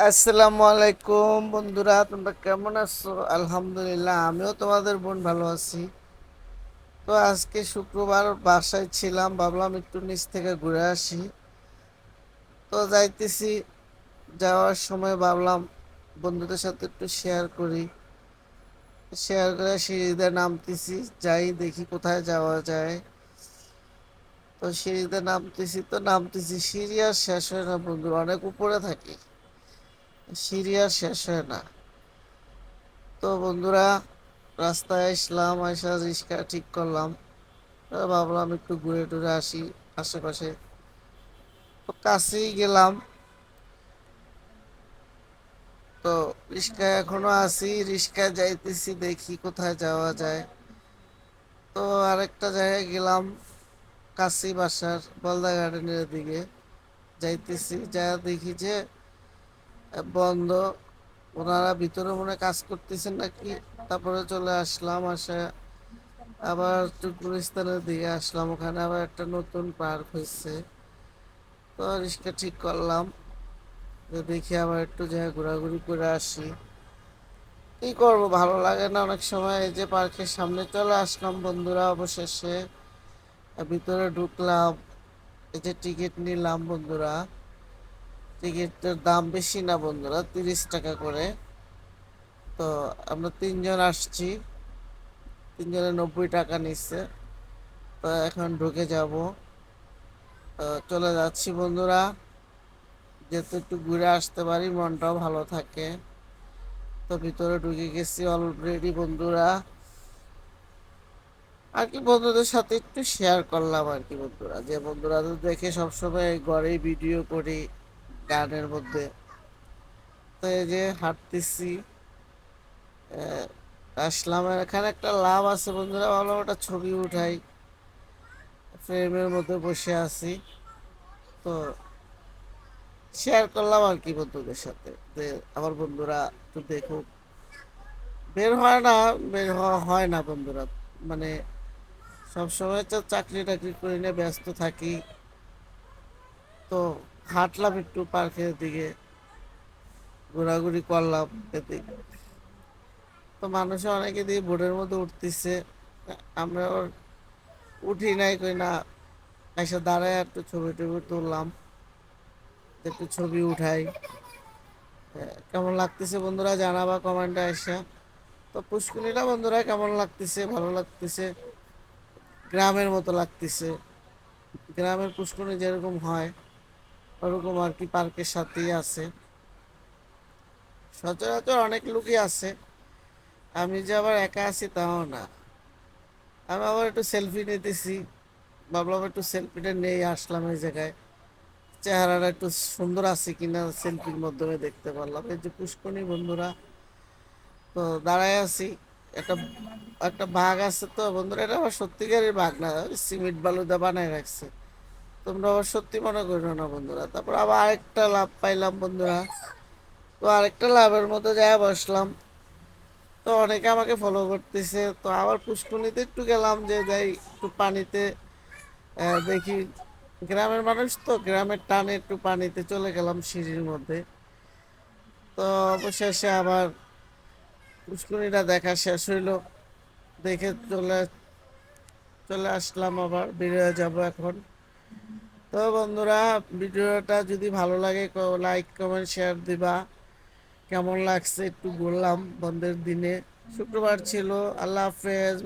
আসসালামু আলাইকুম বন্ধুরা, তোমরা কেমন আছো? আলহামদুলিল্লাহ, আমিও তোমাদের বোন ভালো আছি। তো আজকে শুক্রবার বাসায় ছিলাম, ভাবলাম একটু নিচ থেকে ঘুরে আসি। তো যাইতেছি, যাওয়ার সময় ভাবলাম বন্ধুদের সাথে একটু শেয়ার করি। শেয়ার করে সিঁড়িতে নামতেছি, যাই দেখি কোথায় যাওয়া যায়। তো সিঁড়িতে নামতেছি, সিঁড়ি আর শেষ হয় না বন্ধু, অনেক উপরে থাকি, সিঁড়ি আর শেষ হয় না। তো বন্ধুরা, রাস্তায় আসলাম, আইসা রিক্সা ঠিক করলাম। তো ভাবলাম একটু ঘুরে টুরে আসি আশেপাশে। তো কাছেই গেলাম। তো রিক্সায় এখনো আছি, রিক্সায় যাইতেছি, দেখি কোথায় যাওয়া যায়। তো আরেকটা জায়গায় গেলাম, কাছি বাসার বলদা গার্ডেনের দিকে যাইতেছি, যা দেখি যে বন্ধ। ওনারা ভিতরে মনে হয় কাজ করতেছেন নাকি। তারপরে চলে আসলাম, আসে আবার তুর্কমেনিস্তানের দিকে আসলাম, ওখানে আবার একটা নতুন পার্ক হয়েছে। তো রিক্সা ঠিক করলাম যে দেখি আবার একটু জায়গায় ঘোরাঘুরি করে আসি। কি করবো, ভালো লাগে না অনেক সময়। এই যে পার্কের সামনে চলে আসলাম বন্ধুরা, অবশেষে ভিতরে ঢুকলাম। এই যে টিকিট নিলাম বন্ধুরা, টিকিটের দাম বেশি না বন্ধুরা, 30 টাকা করে। তো আমরা তিনজন আসছি, তিনজনে 90 টাকা নিচ্ছে। তো এখন ঢুকে যাব। চলে যাচ্ছি বন্ধুরা, যেহেতু একটু ঘুরে আসতে পারি, মনটাও ভালো থাকে। তো ভিতরে ঢুকে গেছি অলরেডি বন্ধুরা। আর কি বন্ধুদের সাথে একটু শেয়ার করলাম আর কি বন্ধুরা, যে বন্ধুরা তো দেখে সবসময় ঘরেই ভিডিও করি গানের মধ্যে। তো এই যে হাঁটতেছি, আসলাম। আর এখানে একটা লাভ আছে বন্ধুরা, ভালো একটা ছবি উঠাই, ফ্রেমের মধ্যে বসে আছি। তো শেয়ার করলাম আর কি বন্ধুদের সাথে, যে আমার বন্ধুরা একটু দেখুক। বের হয় না, বের হওয়া হয় না বন্ধুরা। মানে সবসময় তো চাকরি টাকরি করে নিয়ে ব্যস্ত থাকি। তো হাঁটলাম একটু পার্কের দিকে, ঘোরাঘুরি করলাম এদিকে। তো মানুষে অনেকে দিয়ে বোর্ডের মধ্যে উঠতেছে, আমরা ওর উঠি নাই, কই না এসে দাঁড়ায় একটু ছবি টবি তুললাম, একটু ছবি উঠাই। কেমন লাগতেছে বন্ধুরা জানাবা কমেন্টে এসে। তো পুষ্কুনিটা বন্ধুরা কেমন লাগতেছে, ভালো লাগতেছে, গ্রামের মতো লাগতেছে। গ্রামের পুষ্কুনি যেরকম হয় ওরকম আর কি পার্কের সাথেই আছে। সচরাচর অনেক লোকই আছে, আমি যে আবার একা আছি তাও না। আমি আবার একটু সেলফি নিতেছি, ভাবলাম একটু সেলফিটা নিয়ে আসলাম এই জায়গায়। চেহারাটা একটু সুন্দর আছে কিনা সেলফির মাধ্যমে দেখতে পারলাম। এই যে পুষ্করণী বন্ধুরা, তো দাঁড়ায় আছি। একটা একটা বাঘ আছে তো বন্ধুরা, এটা আবার সত্যিকারের বাঘ না, ওই সিমেন্ট বালুদা বানায় রাখছে। তোমরা আবার সত্যি মনে করো না বন্ধুরা। তারপর আবার আরেকটা লাভ পাইলাম বন্ধুরা। তো আরেকটা লাভের মধ্যে যায় বসলাম। তো অনেকে আমাকে ফলো করতেছে, তো আবার পুষ্করণীতে একটু গেলাম, যে যাই একটু পানিতে দেখি। গ্রামের মানুষ তো, গ্রামের টানে একটু পানিতে চলে গেলাম সিঁড়ির মধ্যে। তো অবশেষে আবার পুষ্করণীটা দেখা শেষ হইলো, দেখে চলে চলে আসলাম, আবার বেরিয়ে যাব এখন। তো বন্ধুরা, ভিডিওটা যদি ভালো লাগে লাইক কমেন্ট শেয়ার দিবা। কেমন লাগছে একটু বললাম, বন্ধের দিনে শুক্রবার ছিল। আল্লাহ হাফেজ।